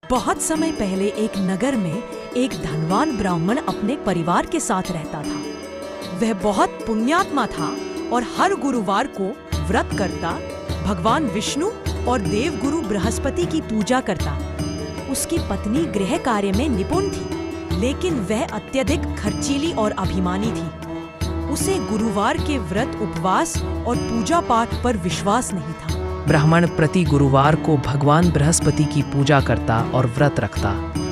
बहुत समय पहले एक नगर में एक धनवान ब्राह्मण अपने परिवार के साथ रहता था। वह बहुत पुण्यात्मा था और हर गुरुवार को व्रत करता, भगवान विष्णु और देवगुरु बृहस्पति की पूजा करता। उसकी पत्नी गृह कार्य में निपुण थी, लेकिन वह अत्यधिक खर्चीली और अभिमानी थी। उसे गुरुवार के व्रत, उपवास और पूजा पाठ पर विश्वास नहीं था। ब्राह्मण प्रति गुरुवार को भगवान बृहस्पति की पूजा करता और व्रत रखता।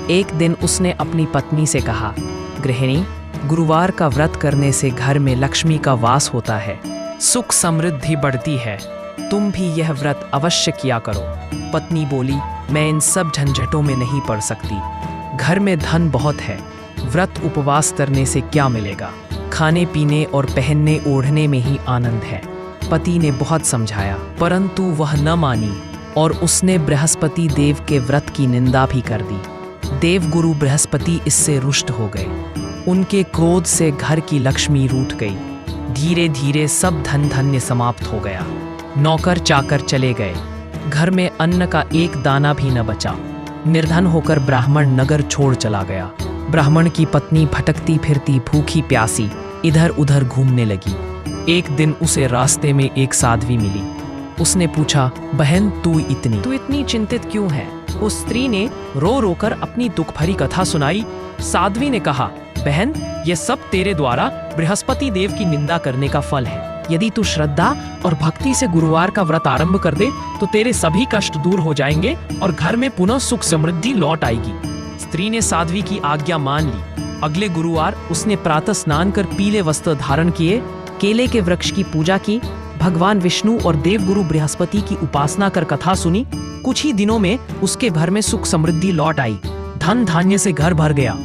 एक दिन उसने अपनी पत्नी से कहा, गृहिणी, गुरुवार का व्रत करने से घर में लक्ष्मी का वास होता है, सुख समृद्धि बढ़ती है। तुम भी यह व्रत अवश्य किया करो। पत्नी बोली, मैं इन सब झंझटों में नहीं पड़ सकती। घर में धन बहुत है, व्रत उपवास करने से क्या मिलेगा? खाने पीने और पहनने ओढ़ने में ही आनंद है। पति ने बहुत समझाया, परंतु वह न मानी और उसने बृहस्पति देव के व्रत की निंदा भी कर दी। देवगुरु बृहस्पति इससे रुष्ट हो गए। उनके क्रोध से घर की लक्ष्मी रूठ गई। धीरे धीरे सब धन धान्य समाप्त हो गया। नौकर चाकर चले गए। घर में अन्न का एक दाना भी न बचा। निर्धन होकर ब्राह्मण नगर छोड़ चला गया। ब्राह्मण की पत्नी भटकती फिरती भूखी प्यासी इधर उधर घूमने लगी। एक दिन उसे रास्ते में एक साध्वी मिली। उसने पूछा, बहन तू इतनी चिंतित क्यों है? उस स्त्री ने रो रोकर अपनी दुख भरी कथा सुनाई। साध्वी ने कहा, बहन, ये सब तेरे द्वारा बृहस्पति देव की निंदा करने का फल है। यदि तू श्रद्धा और भक्ति से गुरुवार का व्रत आरंभ कर दे तो तेरे सभी कष्ट दूर हो जाएंगे और घर में पुनः सुख समृद्धि लौट आएगी। स्त्री ने साध्वी की आज्ञा मान ली। अगले गुरुवार उसने प्रातः स्नान कर पीले वस्त्र धारण किए, केले के वृक्ष की पूजा की, भगवान विष्णु और देवगुरु बृहस्पति की उपासना कर कथा सुनी। कुछ ही दिनों में उसके घर में सुख समृद्धि लौट आई। धन धान्य से घर भर गया।